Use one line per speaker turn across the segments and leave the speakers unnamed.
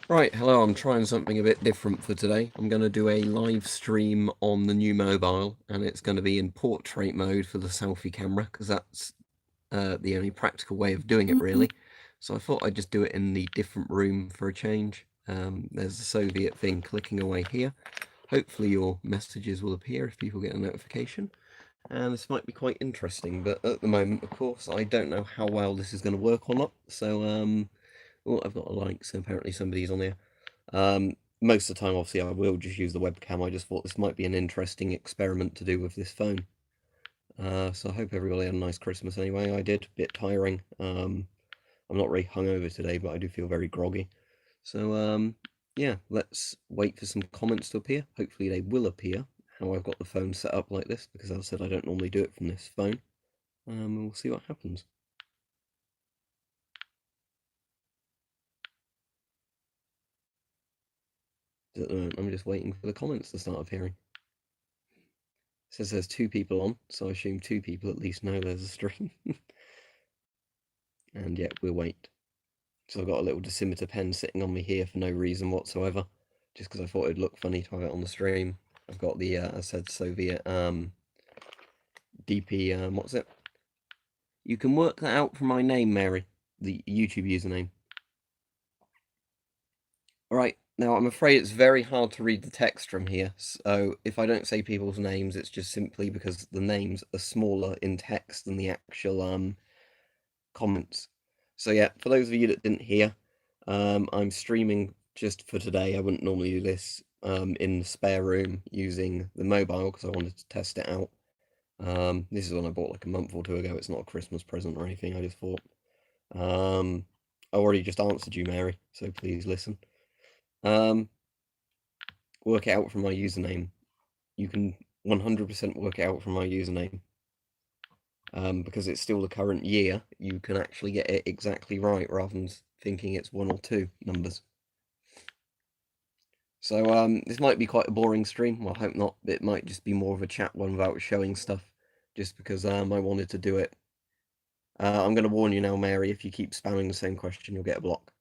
Right, hello, I'm trying something a bit different for today. I'm going to do a live stream on the new mobile, and it's going to be in portrait mode for the selfie camera, because that's the only practical way of doing it, really. So I thought I'd just do it in the different room for a change. There's the Soviet thing clicking away here. Hopefully your messages will appear if people get a notification. And this might be quite interesting, but at the moment, of course, I don't know how well this is going to work or not. So, oh, I've got a like, so apparently somebody's on here. Most of the time, obviously, I will just use the webcam. I just thought this might be an interesting experiment to do with this phone. So I hope everybody had a nice Christmas anyway. I did, a bit tiring. I'm not really hungover today, but I do feel very groggy. So, yeah, let's wait for some comments to appear. Hopefully they will appear, how I've got the phone set up like this, because as I said, I don't normally do it from this phone. We'll see what happens. At the moment, I'm just waiting for the comments to start appearing. It says there's two people on, so I assume two people at least know there's a stream. And yet, we'll wait. So I've got a little decimeter pen sitting on me here for no reason whatsoever, just because I thought it'd look funny to have it on the stream. I've got the, as I said, Soviet DP, what's it? You can work that out from my name, Mary, the YouTube username. Alright, now I'm afraid it's very hard to read the text from here, so if I don't say people's names, it's just simply because the names are smaller in text than the actual comments. So yeah, for those of you that didn't hear, I'm streaming just for today. I wouldn't normally do this in the spare room using the mobile because I wanted to test it out. This is one I bought like a month or two ago. It's not a Christmas present or anything. I just thought. I already just answered you, Mary, so please listen. Work it out from my username. You can 100% work it out from my username. Because it's still the current year, you can actually get it exactly right rather than thinking it's one or two numbers. So this might be quite a boring stream. Well, I hope not. It might just be more of a chat one without showing stuff, just because I wanted to do it. I'm going to warn you now, Mary, if you keep spamming the same question, you'll get a block.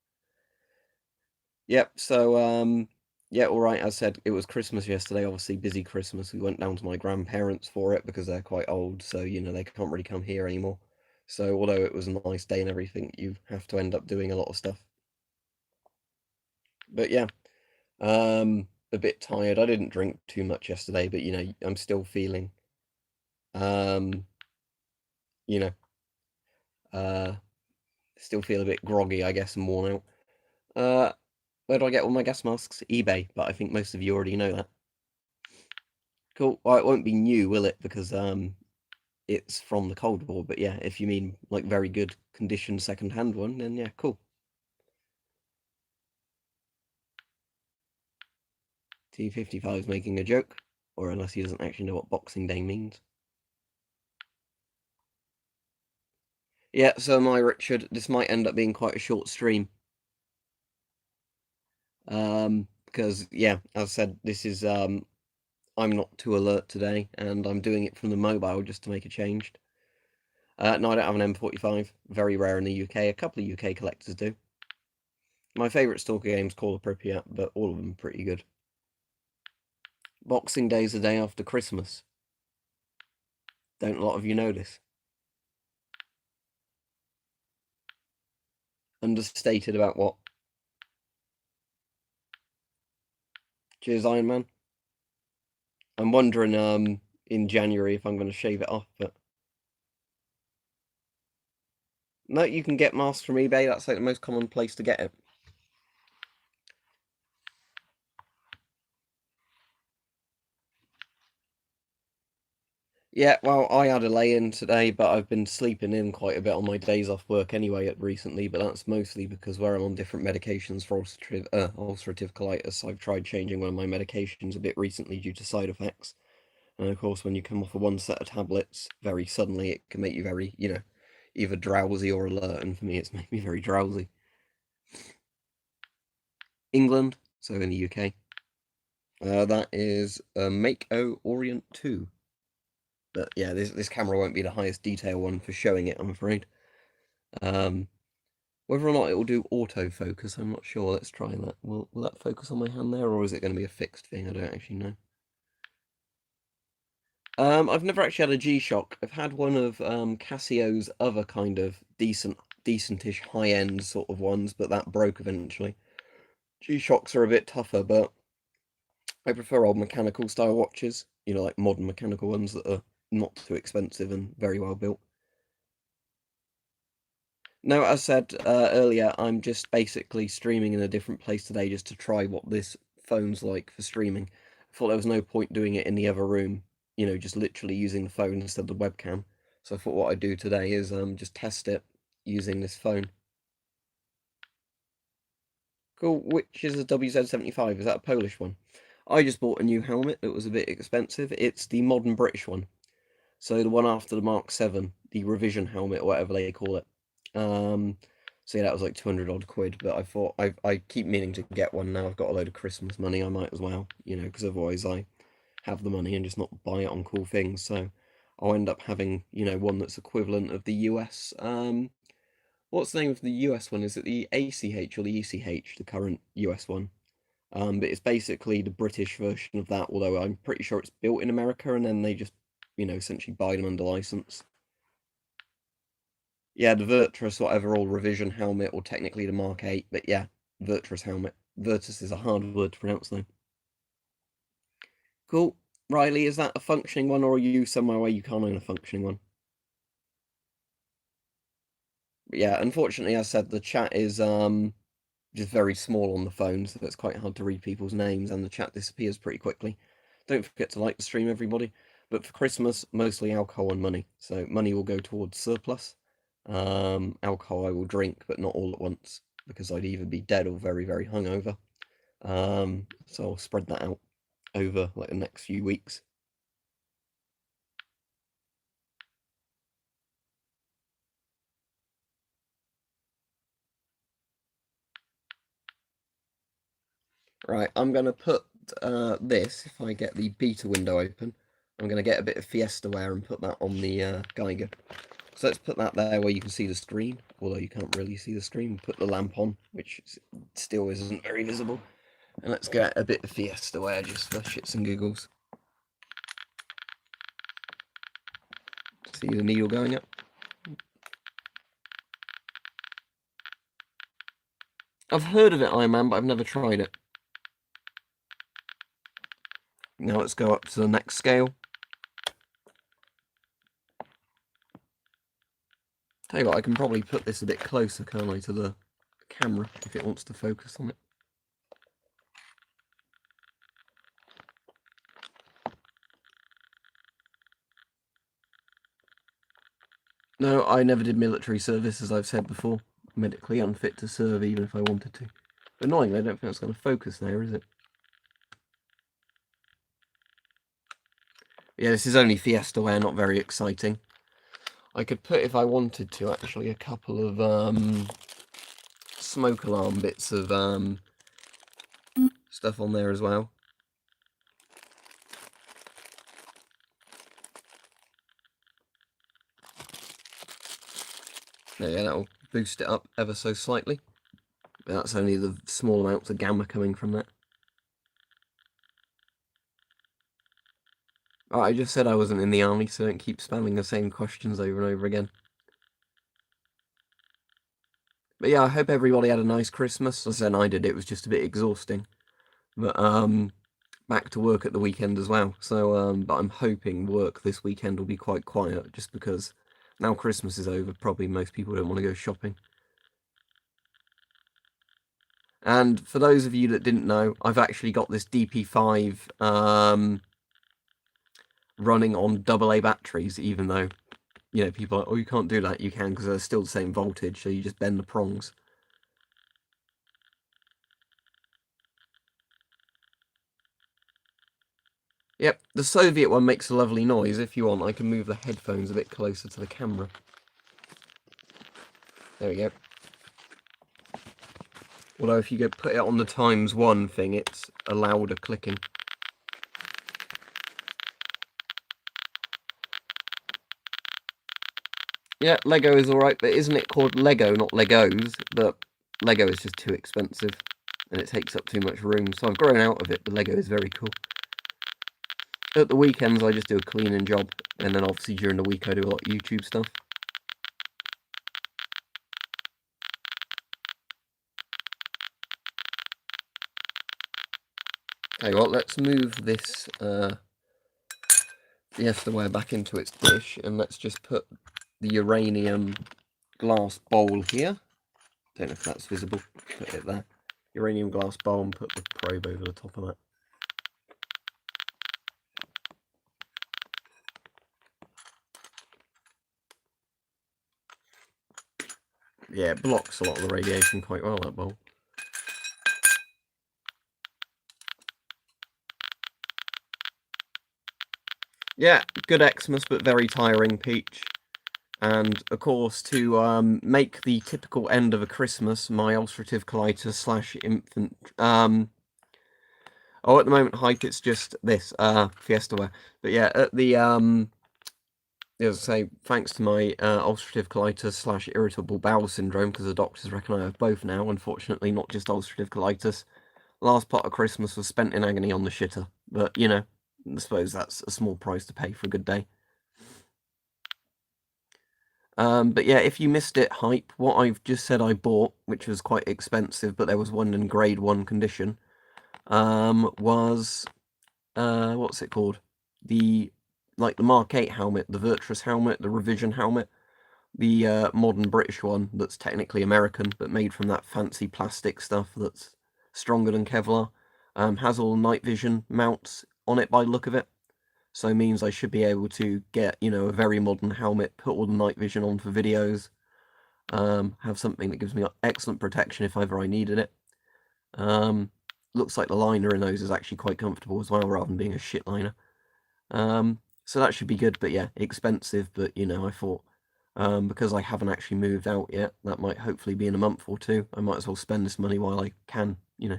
Yep, so yeah, all right, as I said, it was Christmas yesterday, obviously busy Christmas. We went down to my grandparents for it because they're quite old, so, you know, they can't really come here anymore. So although it was a nice day and everything, you have to end up doing a lot of stuff. But yeah, a bit tired. I didn't drink too much yesterday, but, you know, I'm still feeling, um, you know, still feel a bit groggy, I guess, and worn out. Where do I get all my gas masks? eBay, but I think most of you already know that. Cool. Well, it won't be new, will it? Because it's from the Cold War. But yeah, if you mean like very good condition second-hand one, then yeah, cool. T55 is making a joke, or unless he doesn't actually know what Boxing Day means. Yeah, so am I, Richard. This might end up being quite a short stream. Because yeah, as I said, this is I'm not too alert today, and I'm doing it from the mobile just to make a change. No, I don't have an M45. Very rare in the UK. A couple of UK collectors do. My favourite stalker game is Call of Pripyat, but all of them are pretty good. Boxing Day's the day after Christmas. Don't a lot of you know this? Understated about what? Cheers, Iron Man. I'm wondering in January if I'm going to shave it off, but no, you can get masks from eBay. That's like the most common place to get it. Yeah, well, I had a lay-in today, but I've been sleeping in quite a bit on my days off work anyway recently, but that's mostly because where I'm on different medications for ulcerative colitis, I've tried changing one of my medications a bit recently due to side effects. And of course, when you come off of one set of tablets very suddenly, it can make you very, you know, either drowsy or alert, and for me, it's made me very drowsy. England, so in the UK. That is a Mako Orient 2. But yeah, this camera won't be the highest detail one for showing it, I'm afraid. Whether or not it will do autofocus, I'm not sure. Let's try that. Will that focus on my hand there, or is it going to be a fixed thing? I don't actually know. I've never actually had a G-Shock. I've had one of Casio's other kind of decentish high-end sort of ones, but that broke eventually. G-Shocks are a bit tougher, but I prefer old mechanical style watches. You know, like modern mechanical ones that are not too expensive and very well built. No, as I said earlier, I'm just basically streaming in a different place today just to try what this phone's like for streaming. I thought there was no point doing it in the other room, you know, just literally using the phone instead of the webcam. So I thought what I'd do today is just test it using this phone. Cool, which is a WZ-75? Is that a Polish one? I just bought a new helmet that was a bit expensive. It's the modern British one. So the one after the Mark 7, the revision helmet or whatever they call it. Um, so yeah, that was like 200 odd quid. But I thought I keep meaning to get one now. I've got a load of Christmas money. I might as well, you know, because otherwise I have the money and just not buy it on cool things. So I'll end up having, you know, one that's equivalent of the US. What's the name of the US one? Is it the ACH or the ECH, the current US one? But it's basically the British version of that, although I'm pretty sure it's built in America and then they just, you know, essentially buy them under license. Yeah, the Virtus, whatever, or revision helmet, or technically the Mark 8, but yeah, Virtus helmet. Virtus is a hard word to pronounce though. Cool. Riley, is that a functioning one, or are you somewhere where you can't own a functioning one? But yeah, unfortunately, as I said, the chat is just very small on the phone, so it's quite hard to read people's names, and the chat disappears pretty quickly. Don't forget to like the stream, everybody. But for Christmas, mostly alcohol and money. So money will go towards surplus. Alcohol I will drink, but not all at once, because I'd either be dead or very, very hungover. So I'll spread that out over like the next few weeks. Right, I'm going to put this, if I get the beta window open, I'm going to get a bit of Fiesta ware and put that on the Geiger. So let's put that there where you can see the screen, although you can't really see the screen. Put the lamp on, which still isn't very visible. And let's get a bit of Fiesta ware just for shits and giggles. See the needle going up? I've heard of it, Iron Man, but I've never tried it. Now let's go up to the next scale. Tell you what, I can probably put this a bit closer, can't I, to the camera if it wants to focus on it. No, I never did military service, as I've said before. Medically unfit to serve, even if I wanted to. But annoyingly, I don't think that's going to focus there, is it? Yeah, this is only Fiesta ware, not very exciting. I could put, if I wanted to, actually, a couple of smoke alarm bits of stuff on there as well. Yeah, that'll boost it up ever so slightly. But that's only the small amounts of gamma coming from that. Oh, I just said I wasn't in the army, so don't keep spamming the same questions over and over again. But yeah, I hope everybody had a nice Christmas. As I said, I did. It was just a bit exhausting. But back to work at the weekend as well. So but I'm hoping work this weekend will be quite quiet, just because now Christmas is over, probably most people don't want to go shopping. And for those of you that didn't know, I've actually got this DP5 running on AA batteries, even though, you know, people are like, oh, you can't do that. You can, because they're still the same voltage, so you just bend the prongs. Yep, the Soviet one makes a lovely noise. If you want, I can move the headphones a bit closer to the camera. There we go. Although if you go put it on the ×1 thing, it's a louder clicking. Yeah, Lego is alright, but isn't it called Lego, not Legos? But Lego is just too expensive, and it takes up too much room, so I've grown out of it, but Lego is very cool. At the weekends, I just do a cleaning job, and then obviously during the week, I do a lot of YouTube stuff. Okay, well, let's move this Yesterday back into its dish, and let's just put the uranium glass bowl here. Don't know if that's visible. Put it there. Uranium glass bowl, and put the probe over the top of that. Yeah, it blocks a lot of the radiation quite well, that bowl. Yeah, good Xmas, but very tiring, Peach. And, of course, to make the typical end of a Christmas, my ulcerative colitis / infant... Oh, at the moment, hype, it's just this, Fiestaware. But yeah, at the, as I say, thanks to my ulcerative colitis / irritable bowel syndrome, because the doctors reckon I have both now, unfortunately, not just ulcerative colitis. Last part of Christmas was spent in agony on the shitter. But, you know, I suppose that's a small price to pay for a good day. But yeah, if you missed it, hype, what I've just said I bought, which was quite expensive, but there was one in grade 1 condition, was, what's it called? The Mark 8 helmet, the Virtuous helmet, the Revision helmet, the modern British one that's technically American, but made from that fancy plastic stuff that's stronger than Kevlar, has all night vision mounts on it by the look of it. So it means I should be able to get, you know, a very modern helmet, put all the night vision on for videos, have something that gives me excellent protection if ever I needed it. Looks like the liner in those is actually quite comfortable as well, rather than being a shit liner. So that should be good, but yeah, expensive, but, you know, I thought, because I haven't actually moved out yet, that might hopefully be in a month or two, I might as well spend this money while I can, you know.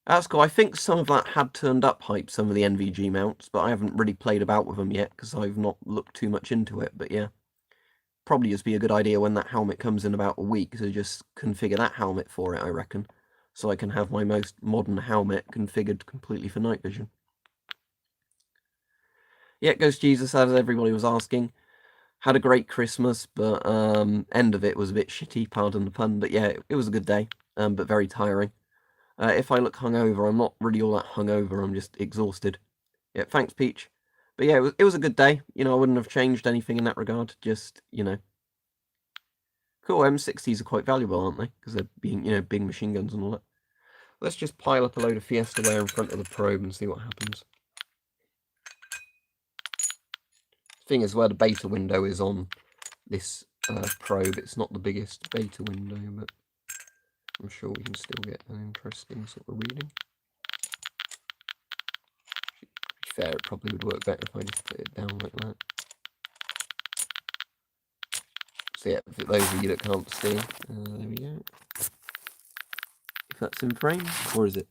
That's cool. I think some of that had turned up hype, some of the NVG mounts, but I haven't really played about with them yet because I've not looked too much into it. But yeah, probably just be a good idea when that helmet comes in about a week to just configure that helmet for it, I reckon. So I can have my most modern helmet configured completely for night vision. Yeah, Ghost Jesus, as everybody was asking. Had a great Christmas, but end of it was a bit shitty, pardon the pun. But yeah, it was a good day, but very tiring. If I look hungover, I'm not really all that hungover, I'm just exhausted. Yeah, thanks, Peach. But yeah, it was a good day. You know, I wouldn't have changed anything in that regard. Just, you know. Cool, M60s are quite valuable, aren't they? Because they're being, you know, big machine guns and all that. Let's just pile up a load of Fiestaware in front of the probe and see what happens. Thing is, where the beta window is on this probe, it's not the biggest beta window, but I'm sure we can still get an interesting sort of reading. To be fair, it probably would work better if I just put it down like that. So yeah, for those of you that can't see, there we go. If that's in frame, or is it?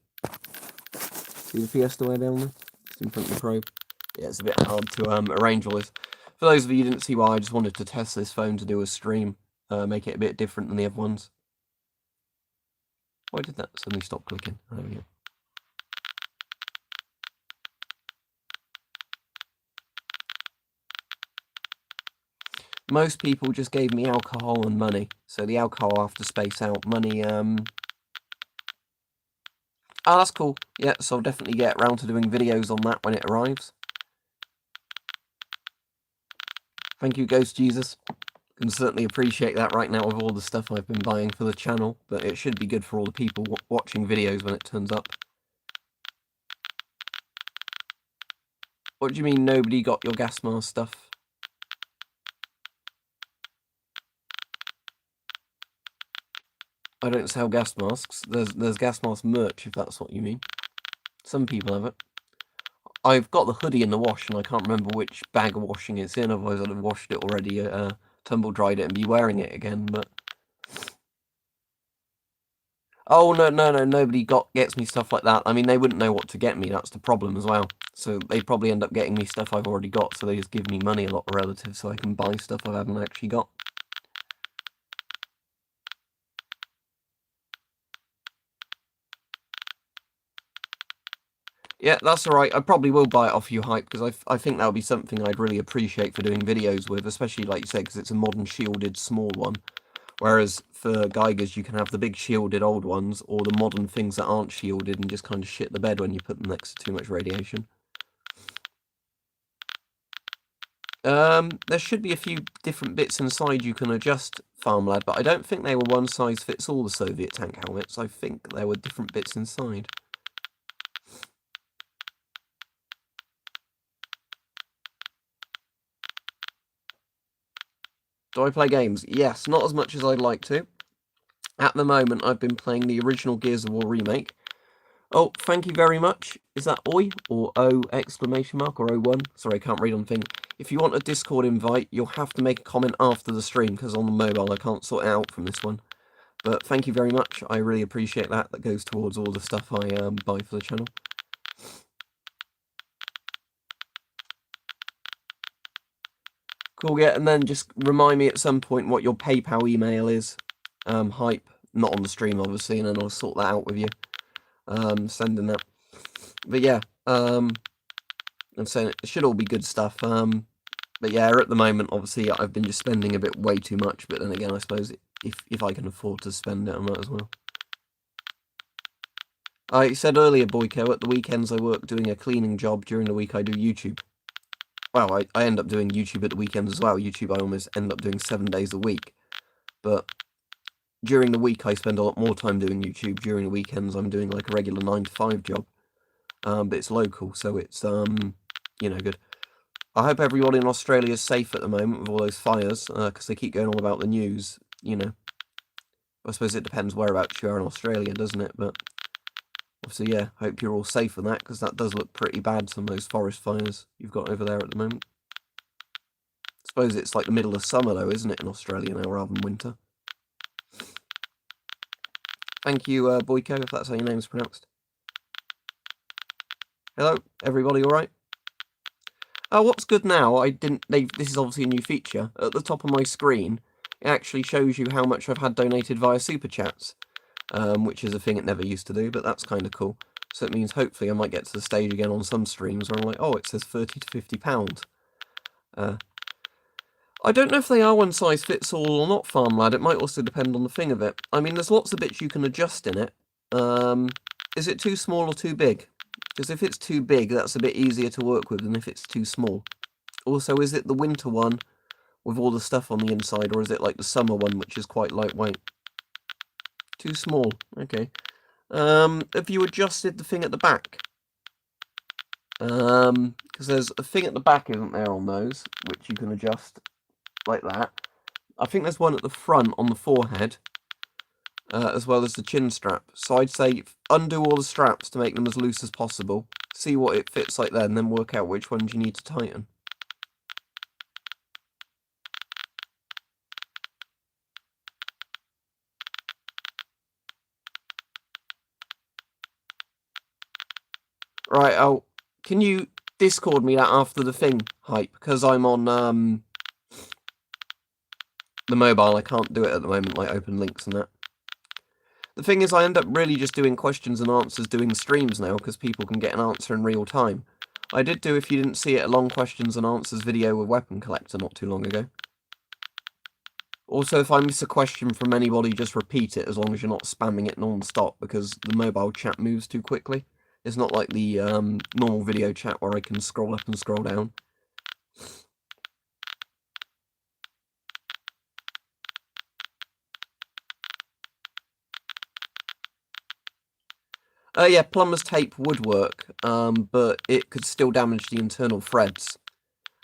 See the Fiestaware down there? Just in front of the probe. Yeah, it's a bit hard to arrange all this. For those of you who didn't see why, I just wanted to test this phone to do a stream, make it a bit different than the other ones. Why did that suddenly stop clicking? There we go. Most people just gave me alcohol and money. So the alcohol I have to space out. Money, oh, that's cool. Yeah, so I'll definitely get around to doing videos on that when it arrives. Thank you, Ghost Jesus. Can certainly appreciate that right now with all the stuff I've been buying for the channel, but it should be good for all the people watching videos when it turns up. What do you mean nobody got your gas mask stuff? I don't sell gas masks. There's gas mask merch, if that's what you mean. Some people have it. I've got the hoodie in the wash, and I can't remember which bag of washing it's in, otherwise I'd have washed it already, tumble dried it and be wearing it again, but... Oh, no, nobody gets me stuff like that. I mean, they wouldn't know what to get me, that's the problem as well. So they probably end up getting me stuff I've already got, so they just give me money a lot relative so I can buy stuff I haven't actually got. Yeah, that's alright. I probably will buy it off you, Hype, because I think that would be something I'd really appreciate for doing videos with, especially, like you said, because it's a modern shielded small one. Whereas for Geigers, you can have the big shielded old ones, or the modern things that aren't shielded and just kind of shit the bed when you put them next to too much radiation. There should be a few different bits inside you can adjust, Farmlad, but I don't think they were one size fits all, the Soviet tank helmets. I think there were different bits inside. Do I play games? Yes, not as much as I'd like to. At the moment, I've been playing the original Gears of War remake. Oh, thank you very much. Is that Oi or O exclamation mark or O1? Sorry, I can't read on the thing. If you want a Discord invite, you'll have to make a comment after the stream, because on the mobile I can't sort it out from this one. But thank you very much. I really appreciate that. That goes towards all the stuff I buy for the channel. Cool, yeah, and then just remind me at some point what your PayPal email is. Hype. Not on the stream, obviously, and then I'll sort that out with you. Sending that. But yeah, I'm saying it should all be good stuff. But yeah, at the moment, obviously, I've been just spending a bit way too much. But then again, I suppose if I can afford to spend it, I might as well. I said earlier, Boyko, at the weekends I work doing a cleaning job. During the week I do YouTube. Well, I end up doing YouTube at the weekends as well. YouTube I almost end up doing 7 days a week. But during the week I spend a lot more time doing YouTube. During the weekends I'm doing like a regular 9 to 5 job. But it's local, so it's, you know, good. I hope everyone in Australia is safe at the moment with all those fires, because they keep going on about the news, you know. I suppose it depends whereabouts you are in Australia, doesn't it? But obviously, yeah, hope you're all safe on that, because that does look pretty bad, some of those forest fires you've got over there at the moment. I suppose it's like the middle of summer, though, isn't it, in Australia now, rather than winter. Thank you, Boyko, if that's how your name's pronounced. Hello, everybody all right? What's good now, this is obviously a new feature. At the top of my screen, it actually shows you how much I've had donated via Super Chats, which is a thing it never used to do, but that's kind of cool. So it means hopefully I might get to the stage again on some streams where I'm like, oh, it says £30 to £50. I don't know if they are one size fits all or not, Farmlad. It might also depend on the thing of it. I mean, there's lots of bits you can adjust in it. Is it too small or too big? Because if it's too big, that's a bit easier to work with than if it's too small. Also, is it the winter one with all the stuff on the inside, or is it like the summer one, which is quite lightweight? Too small. Okay. Have you adjusted the thing at the back? Because there's a thing at the back, isn't there, on those, which you can adjust like that. I think there's one at the front on the forehead, as well as the chin strap. So I'd say undo all the straps to make them as loose as possible. See what it fits like then, and then work out which ones you need to tighten. Right, can you Discord me that after the thing, Hype? Because I'm on the mobile, I can't do it at the moment, like open links and that. The thing is, I end up really just doing questions and answers doing streams now, because people can get an answer in real time. I did do, if you didn't see it, a long questions and answers video with Weapon Collector not too long ago. Also, if I miss a question from anybody, just repeat it, as long as you're not spamming it non-stop, because the mobile chat moves too quickly. It's not like the normal video chat where I can scroll up and scroll down. Yeah, plumber's tape would work, but it could still damage the internal threads.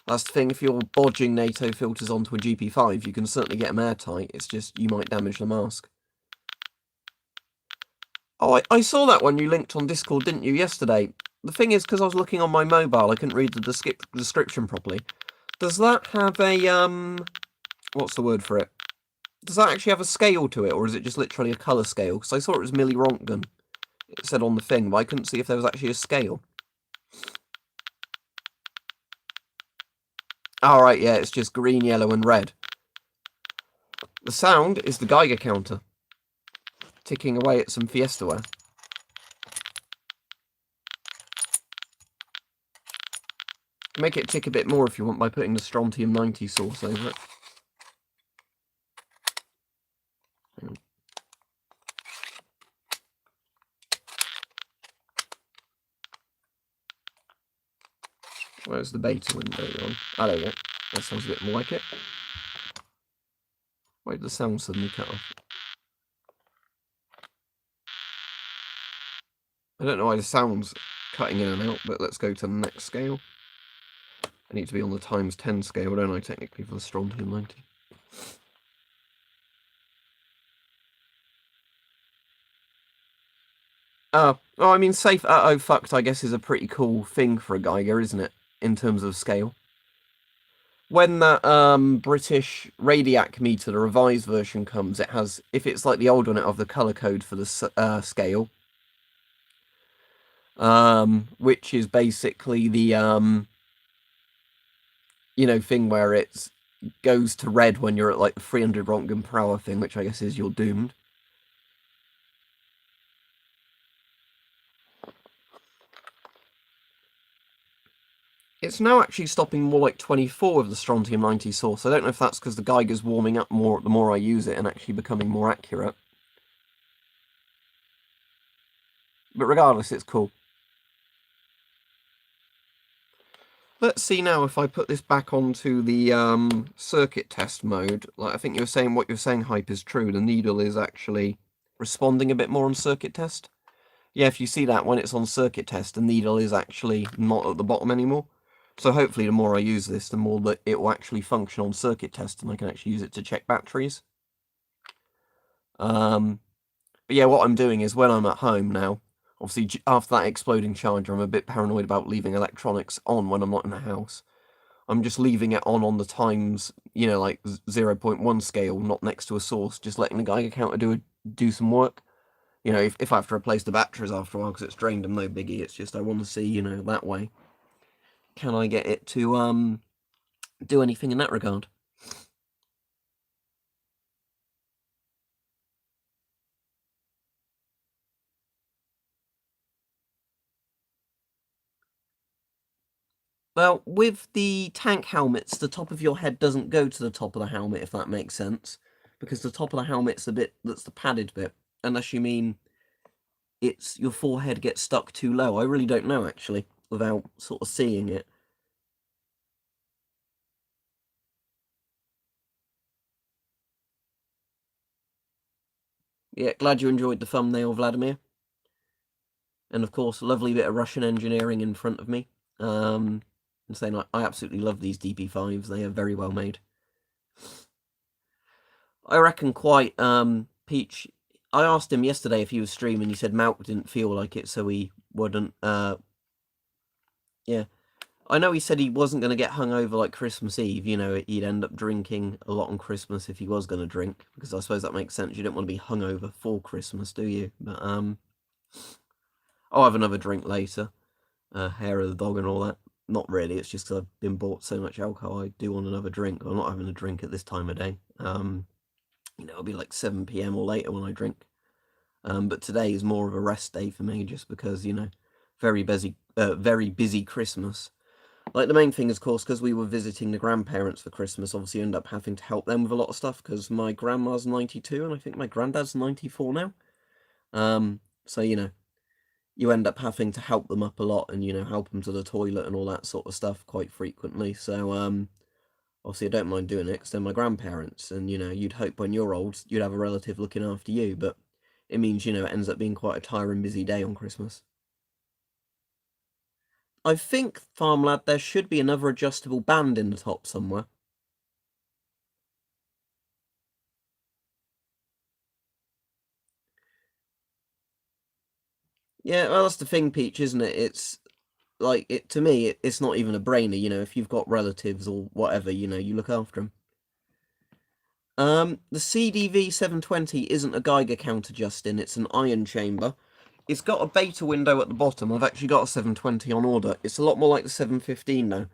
That's the thing, if you're bodging NATO filters onto a GP5, you can certainly get them airtight, it's just you might damage the mask. Oh, I saw that one you linked on Discord, didn't you, yesterday? The thing is, because I was looking on my mobile, I couldn't read the description properly. Does that have a, what's the word for it? Does that actually have a scale to it, or is it just literally a colour scale? Because I saw it was millirontgen. It said on the thing, but I couldn't see if there was actually a scale. Alright, yeah, it's just green, yellow, and red. The sound is the Geiger counter, ticking away at some Fiestaware. Make it tick a bit more if you want by putting the strontium 90 sauce over it. Where's the beta window on? Oh, there we go. That sounds a bit more like it. Why did the sound suddenly cut off? I don't know why the sound's cutting in and out, but let's go to the next scale. I need to be on the times 10 scale, don't I, technically, for the strontium 90. Oh, I mean, safe oh fucked, I guess, is a pretty cool thing for a Geiger, isn't it? In terms of scale. When that British Radiac meter, the revised version, comes, it has, if it's like the old one, it has the colour code for the scale. Which is basically the, you know, thing where it goes to red when you're at like the 300 Rontgen per hour thing, which I guess is you're doomed. It's now actually stopping more like 24 of the strontium 90 source. I don't know if that's because the Geiger's warming up more the more I use it and actually becoming more accurate. But regardless, it's cool. Let's see now if I put this back onto the circuit test mode. Like, I think you're saying what you're saying, Hype, is true. The needle is actually responding a bit more on circuit test. Yeah, if you see that when it's on circuit test, the needle is actually not at the bottom anymore. So hopefully the more I use this, the more that it will actually function on circuit test and I can actually use it to check batteries. But yeah, what I'm doing is when I'm at home now, obviously after that exploding charger, I'm a bit paranoid about leaving electronics on when I'm not in the house. I'm just leaving it on the times, you know, like 0.1 scale, not next to a source, just letting the Geiger counter do some work. You know, if I have to replace the batteries after a while because it's drained them, no biggie. It's just I want to see, you know, that way. Can I get it to do anything in that regard? Well, with the tank helmets, the top of your head doesn't go to the top of the helmet, if that makes sense. Because the top of the helmet's the bit that's the padded bit. Unless you mean it's your forehead gets stuck too low. I really don't know, actually, without sort of seeing it. Yeah, glad you enjoyed the thumbnail, Vladimir. And of course, a lovely bit of Russian engineering in front of me. And saying I absolutely love these DP5s. They are very well made. I reckon quite Peach. I asked him yesterday if he was streaming. He said Malk didn't feel like it, so he wouldn't. Yeah, I know he said he wasn't going to get hungover like Christmas Eve. You know, he'd end up drinking a lot on Christmas if he was going to drink, because I suppose that makes sense. You don't want to be hungover for Christmas, do you? But I'll have another drink later. Hair of the dog and all that. Not really. It's just because I've been bought so much alcohol. I do want another drink. I'm not having a drink at this time of day. You know, it'll be like 7 p.m. or later when I drink. But today is more of a rest day for me, just because, you know, very busy Christmas. Like, the main thing is, of course, because we were visiting the grandparents for Christmas, obviously you end up having to help them with a lot of stuff, because my grandma's 92 and I think my granddad's 94 now. So, you know, you end up having to help them up a lot and, you know, help them to the toilet and all that sort of stuff quite frequently. So, obviously I don't mind doing it because they're my grandparents, and, you know, you'd hope when you're old you'd have a relative looking after you, but it means, you know, it ends up being quite a tiring, busy day on Christmas. I think, Farm Lad, there should be another adjustable band in the top somewhere. Yeah, well, that's the thing, Peach, isn't it? It's like, to me, it's not even a brainer, you know, if you've got relatives or whatever, you know, you look after them. The CDV 720 isn't a Geiger counter, Justin. It's an ion chamber. It's got a beta window at the bottom. I've actually got a 720 on order. It's a lot more like the 715 now.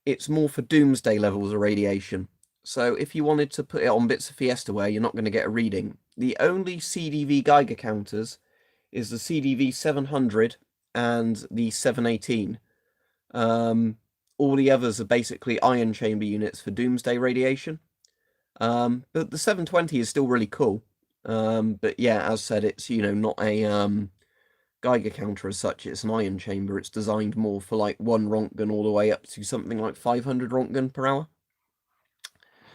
It's more for doomsday levels of radiation. So if you wanted to put it on bits of Fiesta where you're not going to get a reading, the only CDV Geiger counters is the CDV 700 and the 718. All the others are basically ion chamber units for doomsday radiation. But the 720 is still really cool. But yeah, as said, it's, not a Geiger counter as such. It's an ion chamber. It's designed more for like 1 Rontgen all the way up to something like 500 Rontgen per hour.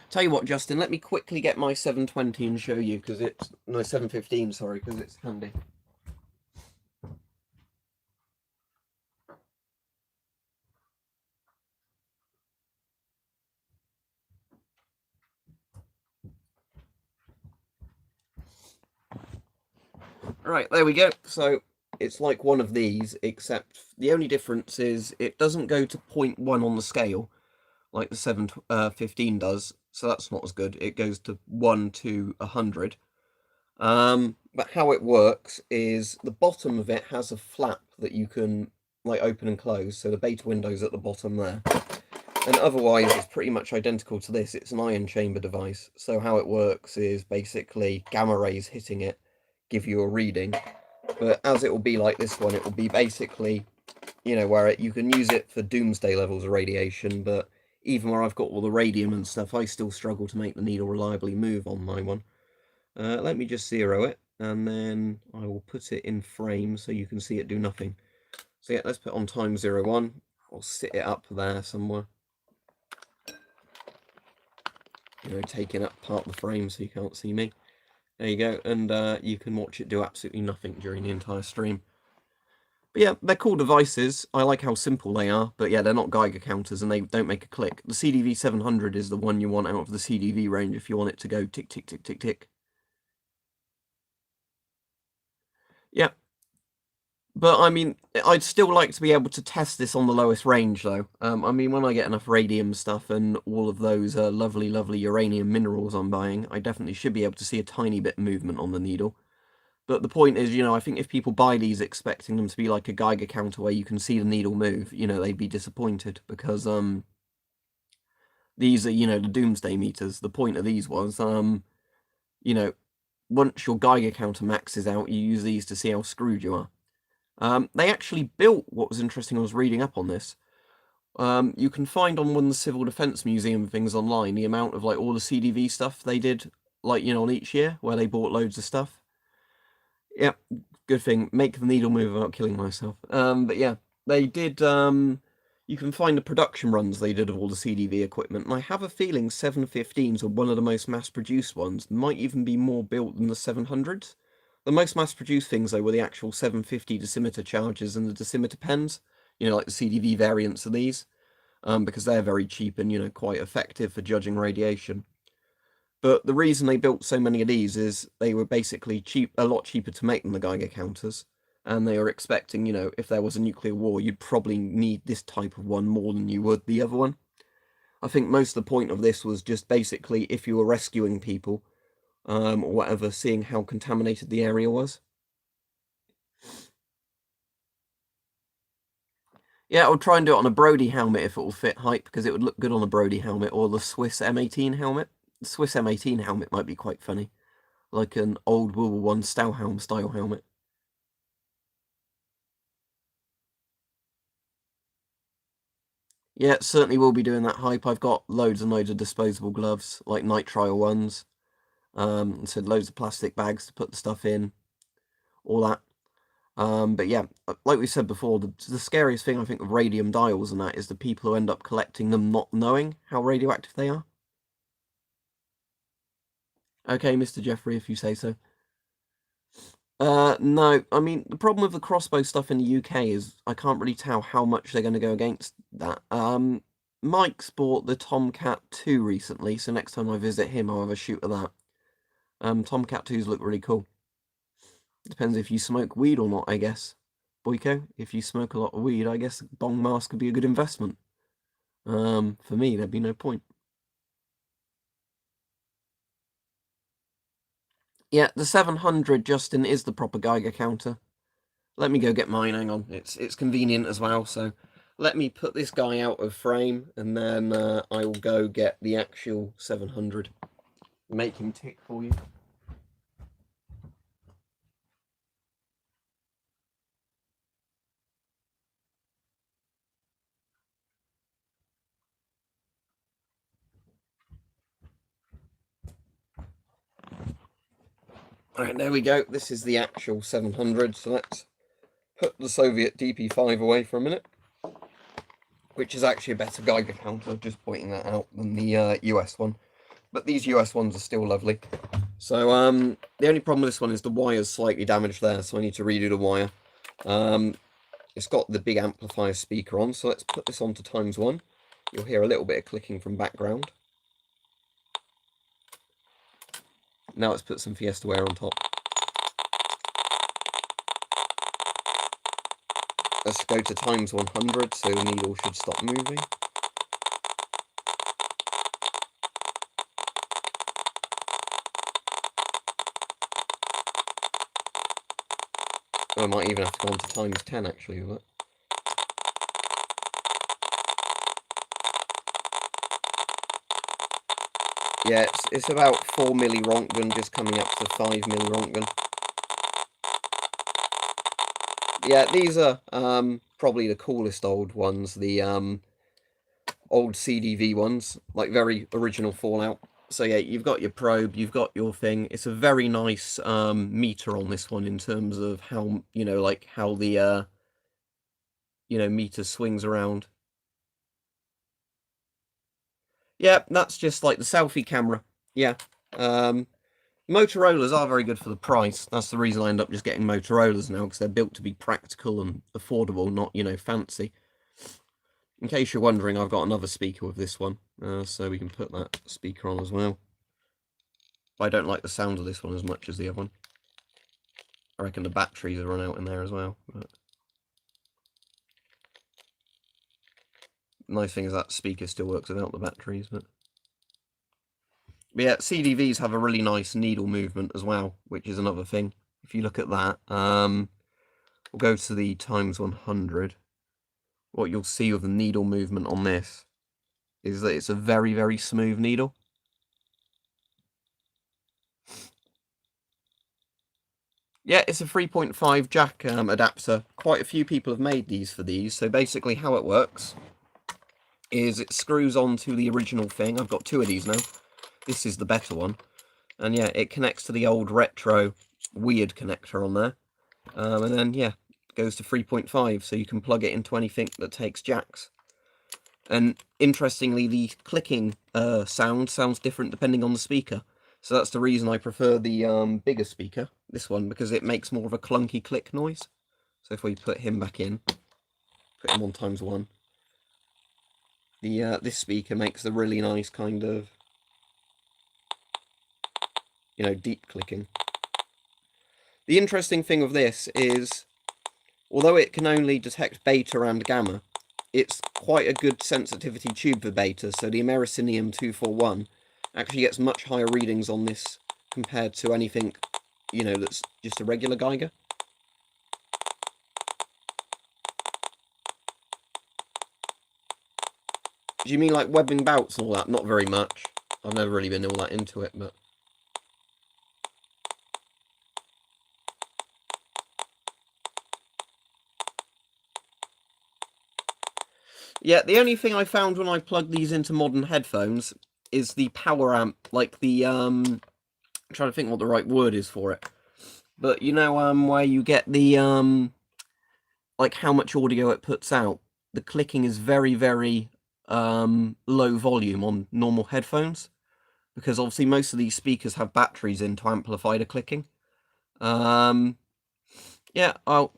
Tell you what, Justin, let me quickly get my 720 and show you, because it's, no, 715, sorry, because it's handy. Right, there we go. So it's like one of these, except the only difference is it doesn't go to 0.1 on the scale like the 715 does, so that's not as good. It goes to 1 to 100. But how it works is the bottom of it has a flap that you can like open and close, so the beta window's at the bottom there. And otherwise, it's pretty much identical to this. It's an ion chamber device. So how it works is basically gamma rays hitting it give you a reading. But as it will be like this one, it will be basically, where you can use it for doomsday levels of radiation, but even where I've got all the radium and stuff, I still struggle to make the needle reliably move on my one. Let me just zero it, and then I will put it in frame so you can see it do nothing. So yeah, let's put on time 01. I'll sit it up there somewhere. Taking up part of the frame so you can't see me. There you go, and you can watch it do absolutely nothing during the entire stream. But yeah, they're cool devices. I like how simple they are, but yeah, they're not Geiger counters and they don't make a click. The CDV 700 is the one you want out of the CDV range if you want it to go tick, tick, tick, tick, tick. Yeah. But I mean, I'd still like to be able to test this on the lowest range though. I mean, when I get enough radium stuff and all of those lovely, lovely uranium minerals I'm buying, I definitely should be able to see a tiny bit of movement on the needle. But the point is, I think if people buy these expecting them to be like a Geiger counter where you can see the needle move, they'd be disappointed because these are, the doomsday meters. The point of these was, once your Geiger counter maxes out, you use these to see how screwed you are. They actually built, what was interesting, I was reading up on this. You can find on one of the Civil Defence Museum things online the amount of like all the CDV stuff they did, like, on each year where they bought loads of stuff. Yeah, good thing. Make the needle move without killing myself. But yeah, they did. You can find the production runs they did of all the CDV equipment, and I have a feeling 715s are one of the most mass-produced ones. Might even be more built than the 700s. The most mass-produced things, though, were the actual 750 dosimeter chargers and the dosimeter pens. Like the CDV variants of these, because they're very cheap and quite effective for judging radiation. But the reason they built so many of these is they were basically a lot cheaper to make than the Geiger counters. And they were expecting, if there was a nuclear war, you'd probably need this type of one more than you would the other one. I think most of the point of this was just basically if you were rescuing people, or whatever, seeing how contaminated the area was. Yeah, I'll try and do it on a Brody helmet if it will fit hype, because it would look good on a Brody helmet, or the Swiss M18 helmet. The Swiss M18 helmet might be quite funny. Like an old World War I Stahlhelm style helmet. Yeah, certainly will be doing that hype. I've got loads and loads of disposable gloves, like nitrile ones. Said loads of plastic bags to put the stuff in, all that. But yeah, like we said before, the scariest thing I think of radium dials and that is the people who end up collecting them not knowing how radioactive they are. Okay, Mr. Jeffrey, if you say so. No, I mean, the problem with the crossbow stuff in the UK is I can't really tell how much they're going to go against that. Mike's bought the Tomcat 2 recently, so next time I visit him, I'll have a shoot of that. Tomcat 2s look really cool. Depends if you smoke weed or not, I guess. Boyko, if you smoke a lot of weed, I guess bong mask could be a good investment. For me, there'd be no point. Yeah, the 700, Justin, is the proper Geiger counter. Let me go get mine, hang on. It's convenient as well, so let me put this guy out of frame, and then I will go get the actual 700. Make him tick for you. Alright, there we go. This is the actual 700, so let's put the Soviet DP5 away for a minute, which is actually a better Geiger counter, just pointing that out, than the US one. But these US ones are still lovely. So the only problem with this one is the wire's slightly damaged there, so I need to redo the wire. It's got the big amplifier speaker on, so let's put this on to ×1. You'll hear a little bit of clicking from background. Now let's put some Fiesta wire on top. Let's go to ×100, so the needle should stop moving. Oh, I might even have to go on to ×10 actually with it. Yeah, it's about 4 milli Rontgen, just coming up to 5 milli Rontgen. Yeah, these are probably the coolest old ones, the old CDV ones, like very original Fallout. So yeah, you've got your probe, you've got your thing. It's a very nice meter on this one in terms of how, like how the meter swings around. Yeah, that's just like the selfie camera. Yeah. Motorola's are very good for the price. That's the reason I end up just getting Motorola's now, because they're built to be practical and affordable, not, fancy. In case you're wondering, I've got another speaker with this one, so we can put that speaker on as well. I don't like the sound of this one as much as the other one. I reckon the batteries are run out in there as well. But the nice thing is that speaker still works without the batteries. But yeah, CDVs have a really nice needle movement as well, which is another thing. If you look at that, we'll go to the ×100. What you'll see with the needle movement on this is that it's a very, very smooth needle. Yeah, it's a 3.5 jack adapter. Quite a few people have made these for these. So basically how it works is it screws onto the original thing. I've got 2 of these now. This is the better one. And yeah, it connects to the old retro weird connector on there. And then, yeah, it goes to 3.5, so you can plug it into anything that takes jacks. And interestingly, the clicking sounds different depending on the speaker. So that's the reason I prefer the bigger speaker, this one, because it makes more of a clunky click noise. So if we put him back in, put him on ×1, this speaker makes the really nice kind of, deep clicking. The interesting thing of this is, although it can only detect beta and gamma, it's quite a good sensitivity tube for beta, so the Americinium 241 actually gets much higher readings on this compared to anything, that's just a regular Geiger. Do you mean like webbing bouts and all that? Not very much. I've never really been all that into it, but... Yeah, the only thing I found when I plugged these into modern headphones is the power amp, like the, I'm trying to think what the right word is for it. But where you get the, like how much audio it puts out, the clicking is very, very low volume on normal headphones, because obviously most of these speakers have batteries in to amplify the clicking. Yeah,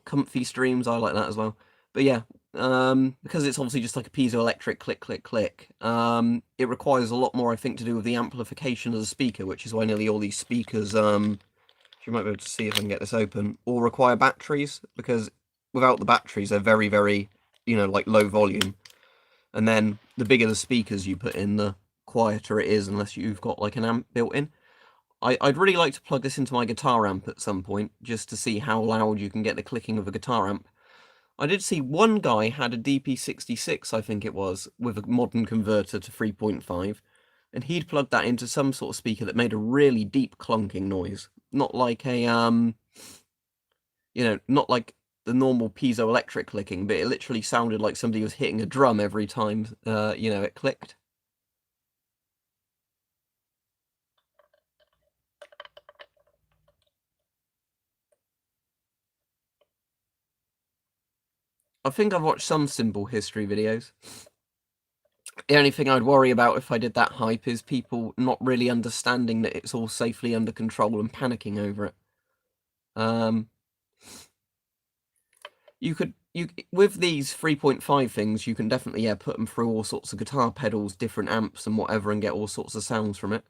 comfy streams, I like that as well. But yeah, because it's obviously just like a piezoelectric click, click, click, it requires a lot more, I think, to do with the amplification of the speaker, which is why nearly all these speakers, you might be able to see if I can get this open, all require batteries, because without the batteries, they're very, very, like low volume. And then the bigger the speakers you put in, the quieter it is, unless you've got like an amp built in. I'd really like to plug this into my guitar amp at some point, just to see how loud you can get the clicking of a guitar amp. I did see one guy had a DP66, I think it was, with a modern converter to 3.5, and he'd plugged that into some sort of speaker that made a really deep clunking noise. Not like a, not like the normal piezoelectric clicking, but it literally sounded like somebody was hitting a drum every time, it clicked. I think I've watched some cymbal history videos. The only thing I'd worry about if I did that hype is people not really understanding that it's all safely under control and panicking over it. With these 3.5 things, you can definitely put them through all sorts of guitar pedals, different amps and whatever, and get all sorts of sounds from it.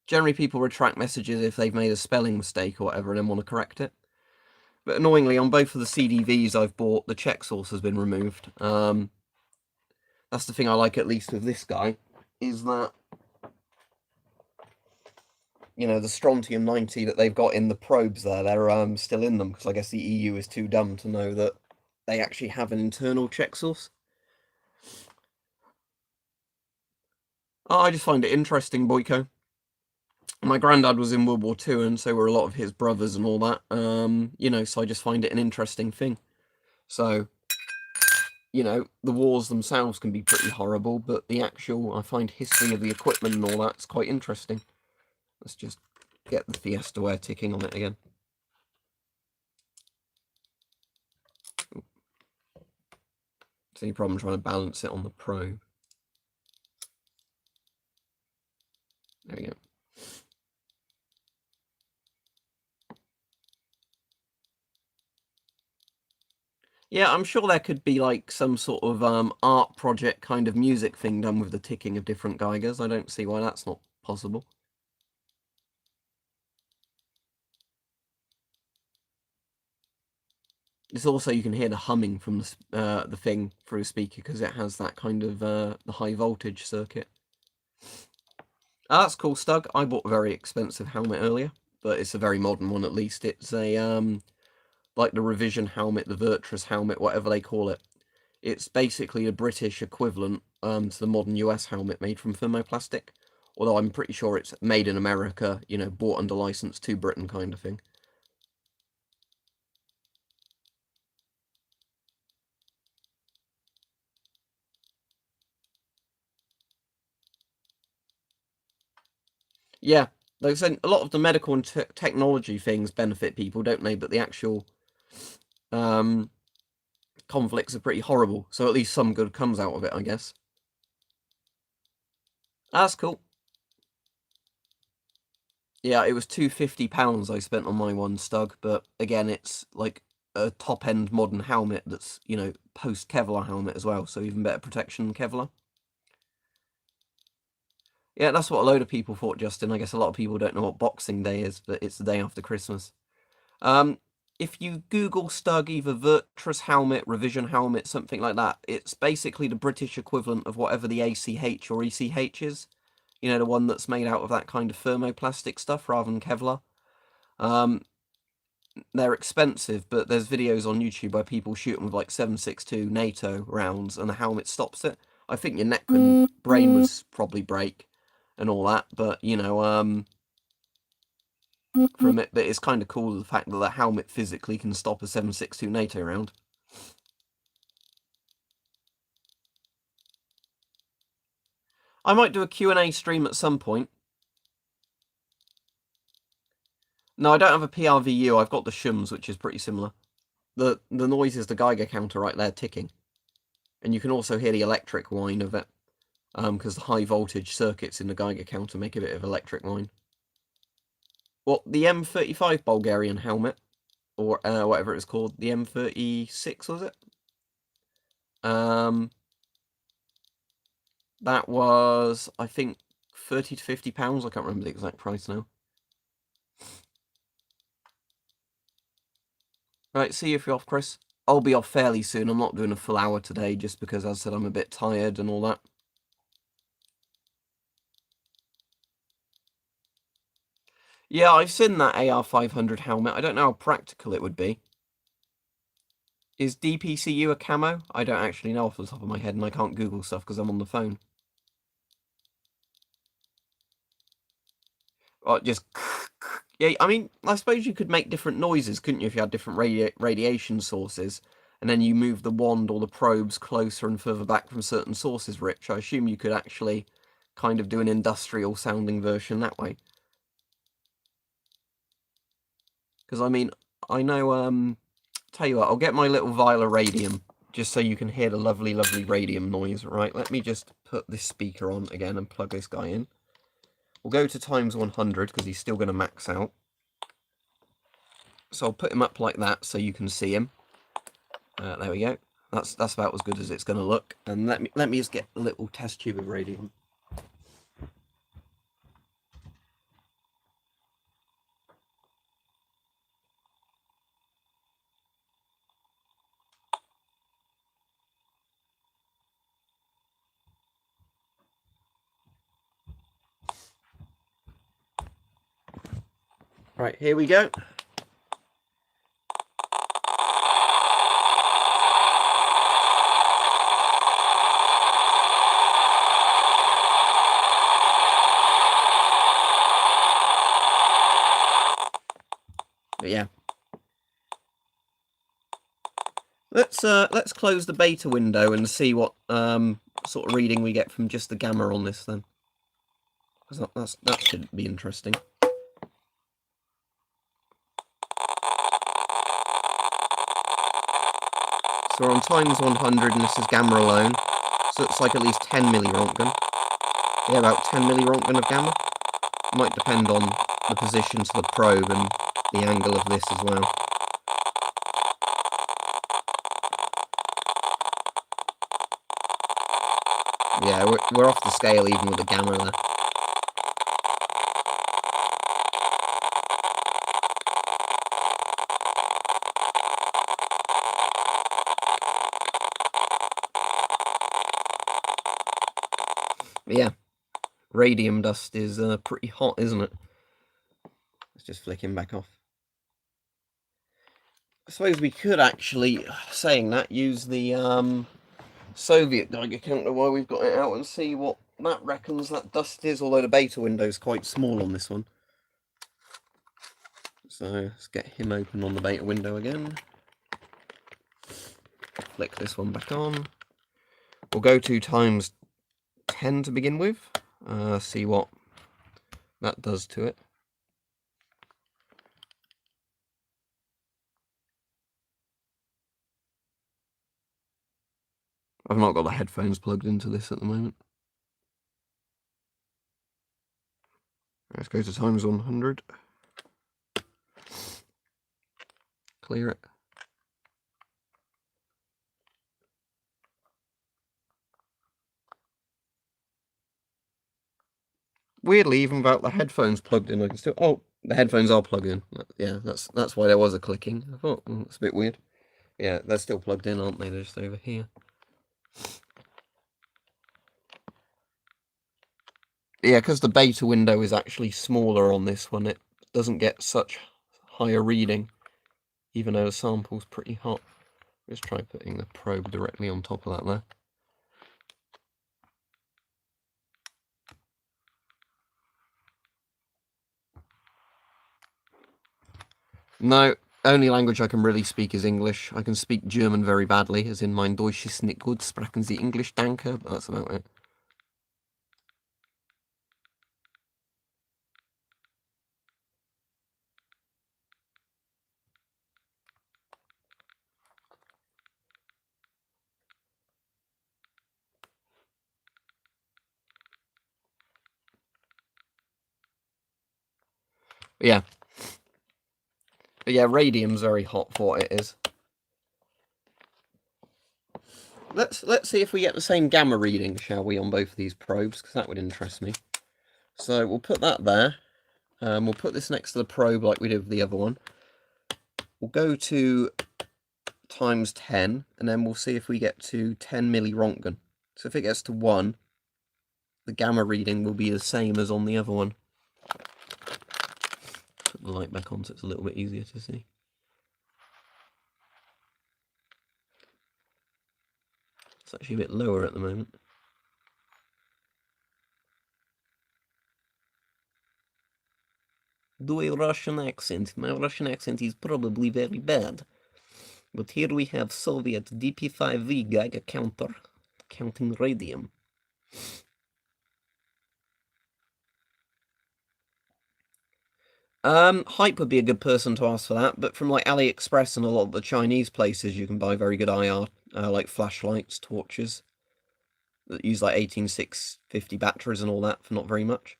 Generally, people retract messages if they've made a spelling mistake or whatever and then want to correct it. But annoyingly, on both of the CDVs I've bought, the check source has been removed. That's the thing I like, at least with this guy, is that, the strontium 90 that they've got in the probes there, they're still in them, because I guess the EU is too dumb to know that they actually have an internal check source. Oh, I just find it interesting, Boyko. My granddad was in World War II, and so were a lot of his brothers and all that. So I just find it an interesting thing. So, the wars themselves can be pretty horrible, but the actual, I find history of the equipment and all that's quite interesting. Let's just get the Fiesta Ware ticking on it again. It's any problem trying to balance it on the probe. There we go. Yeah, I'm sure there could be like some sort of art project kind of music thing done with the ticking of different Geigers. I don't see why that's not possible. It's also, you can hear the humming from the thing through a speaker because it has that kind of the high voltage circuit. That's cool, Stug. I bought a very expensive helmet earlier, but it's a very modern one at least. It's a like the revision helmet, the Virtus helmet, whatever they call it. It's basically a British equivalent to the modern US helmet made from thermoplastic. Although I'm pretty sure it's made in America, bought under license to Britain kind of thing. Yeah, like I said, a lot of the medical and technology things benefit people, don't they? But the actual conflicts are pretty horrible. So at least some good comes out of it, I guess. That's cool. Yeah, it was £250 I spent on my one, Stug. But again, it's like a top-end modern helmet that's, post-Kevlar helmet as well. So even better protection than Kevlar. Yeah, that's what a load of people thought, Justin. I guess a lot of people don't know what Boxing Day is, but it's the day after Christmas. If you Google Stug, either Virtus helmet, revision helmet, something like that, it's basically the British equivalent of whatever the ACH or ECH is. The one that's made out of that kind of thermoplastic stuff rather than Kevlar. They're expensive, but there's videos on YouTube where people shoot them with like 7.62 NATO rounds and the helmet stops it. I think your neck and brain would probably break and all that, but from it, it's kind of cool the fact that the helmet physically can stop a 7.62 NATO round. I might do a Q&A stream at some point. No, I don't have a PRVU. I've got the Shums, which is pretty similar. The noise is the Geiger counter right there ticking. And you can also hear the electric whine of it. Because the high voltage circuits in the Geiger counter make a bit of electric whine. What, the M35 Bulgarian helmet? Or whatever it was called. The M36, was it? That was, I think, £30 to £50. I can't remember the exact price now. Right, see you if you're off, Chris. I'll be off fairly soon. I'm not doing a full hour today just because, as I said, I'm a bit tired and all that. Yeah, I've seen that AR500 helmet. I don't know how practical it would be. Is DPCU a camo? I don't actually know off the top of my head, and I can't Google stuff because I'm on the phone. Oh, just... Yeah, I mean, I suppose you could make different noises, couldn't you, if you had different radiation sources, and then you move the wand or the probes closer and further back from certain sources, Rich. I assume you could actually kind of do an industrial-sounding version that way. Because, I mean, I know, tell you what, I'll get my little vial of radium, just so you can hear the lovely, lovely radium noise. Right, let me just put this speaker on again and plug this guy in. We'll go to times 100, because he's still going to max out. So I'll put him up like that so you can see him. There we go. That's about as good as it's going to look. And let me just get a little test tube of radium. Right, here we go. But yeah. Let's close the beta window and see what sort of reading we get from just the gamma on this then. Because that should be interesting. So we're on times 100 and this is gamma alone. So it's like at least 10 millirontgen. Yeah, about 10 millirontgen of gamma. Might depend on the position to the probe and the angle of this as well. Yeah, we're off the scale even with the gamma there. But yeah, radium dust is pretty hot, isn't it? Let's just flick him back off. I suppose we could actually, saying that, use the Soviet Geiger counter while we've got it out and see what that reckons that dust is, although the beta window's quite small on this one. So let's get him open on the beta window again. Flick this one back on. We'll go to times 10 to begin with. See what that does to it. I've not got the headphones plugged into this at the moment. Let's go to times 100. Clear it. Weirdly, even without the headphones plugged in, I can still... Oh, the headphones are plugged in. Yeah, that's why there was a clicking. I thought, that's a bit weird. Yeah, they're still plugged in, aren't they? They're just over here. Yeah, because the beta window is actually smaller on this one, it doesn't get such higher reading, even though the sample's pretty hot. Let's try putting the probe directly on top of that there. No, only language I can really speak is English. I can speak German very badly, as in mein Deutsch ist nicht gut, sprechen Sie English, danke, but that's about it. But yeah, radium's very hot for what it is. Let's see if we get the same gamma reading, shall we, on both of these probes, because that would interest me. So we'll put that there. We'll put this next to the probe like we did with the other one. We'll go to times 10, and then we'll see if we get to 10 millirontgen. So if it gets to 1, the gamma reading will be the same as on the other one. put the light back on so it's a little bit easier to see. It's actually a bit lower at the moment. Do a Russian accent. My Russian accent is probably very bad. But here we have Soviet DP5V Geiger counter, counting radium. Hype would be a good person to ask for that, but from like AliExpress and a lot of the Chinese places, you can buy very good IR, like flashlights, torches, that use like 18650 batteries and all that for not very much.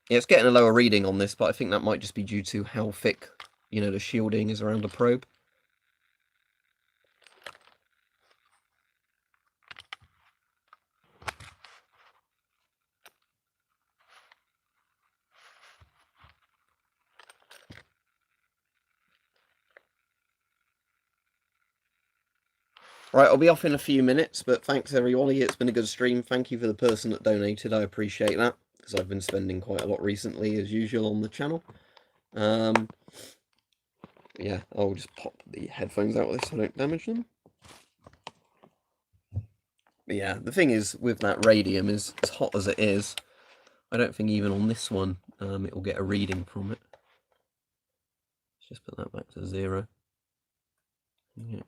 Yeah, it's getting a lower reading on this, but I think that might just be due to how thick, you know, the shielding is around the probe. Right, I'll be off in a few minutes, but thanks everybody. It's been a good stream. Thank you for the person that donated. I appreciate that, because I've been spending quite a lot recently, as usual, on the channel. Yeah, I'll just pop the headphones out of this so I don't damage them. But yeah, the thing is, with that radium, is as hot as it is, I don't think even on this one, it will get a reading from it. Let's just put that back to 0. Yeah.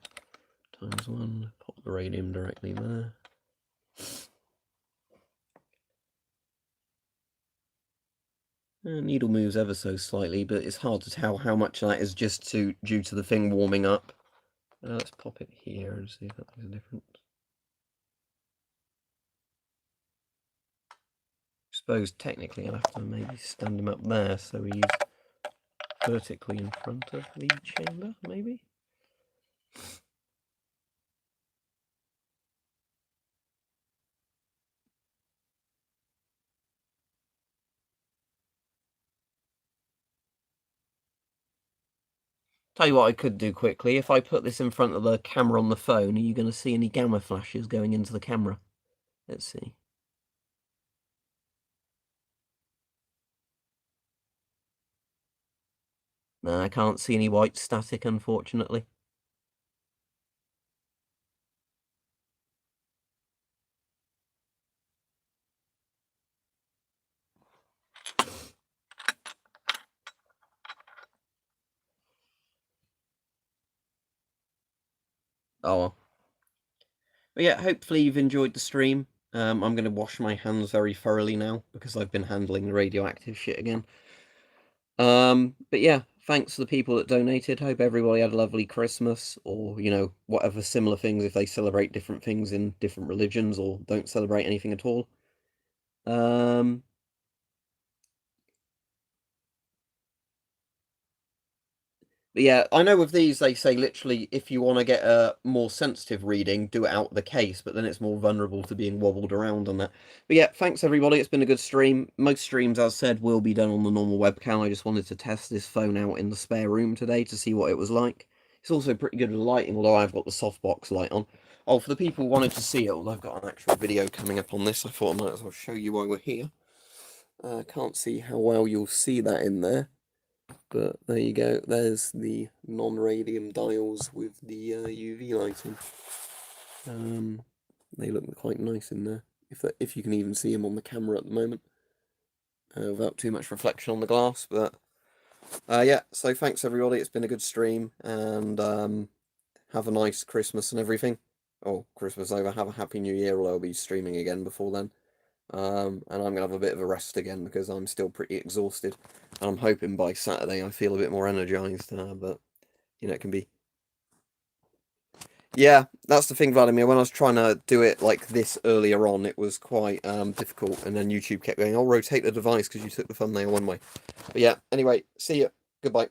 Times 1, pop the radium directly there. Needle moves ever so slightly, but it's hard to tell how much of that is just due to the thing warming up. Let's pop it here and see if that makes a difference. I suppose technically I'll have to maybe stand him up there so he's vertically in front of the chamber, maybe? Tell you what I could do quickly. If I put this in front of the camera on the phone, are you going to see any gamma flashes going into the camera? Let's see. No, I can't see any white static, unfortunately. Oh well. But yeah, hopefully you've enjoyed the stream. I'm going to wash my hands very thoroughly now because I've been handling the radioactive shit again. But yeah, thanks to the people that donated. Hope everybody had a lovely Christmas, or, you know, whatever similar things if they celebrate different things in different religions or don't celebrate anything at all. But yeah, I know with these they say literally if you want to get a more sensitive reading, do it out the case, but then it's more vulnerable to being wobbled around on that. But yeah, thanks everybody. It's been a good stream. Most streams, as said, will be done on the normal webcam. I just wanted to test this phone out in the spare room today to see what it was like. It's also pretty good with lighting, although I've got the softbox light on. Oh, for the people who wanted to see it, although I've got an actual video coming up on this, I thought I might as well show you while we're here. Can't see how well you'll see that in there. But there you go, there's the non-radium dials with the UV lighting. They look quite nice in there, if you can even see them on the camera at the moment, without too much reflection on the glass. But yeah, so thanks everybody, it's been a good stream, and have a nice Christmas and everything. Oh, Christmas over, have a happy new year, although I'll be streaming again before then. And I'm going to have a bit of a rest again because I'm still pretty exhausted. And I'm hoping by Saturday I feel a bit more energized, but, you know, it can be... Yeah, that's the thing, Vladimir. When I was trying to do it like this earlier on, it was quite difficult. And then YouTube kept going, I'll rotate the device because you took the thumbnail one way. But yeah, anyway, see ya. Goodbye.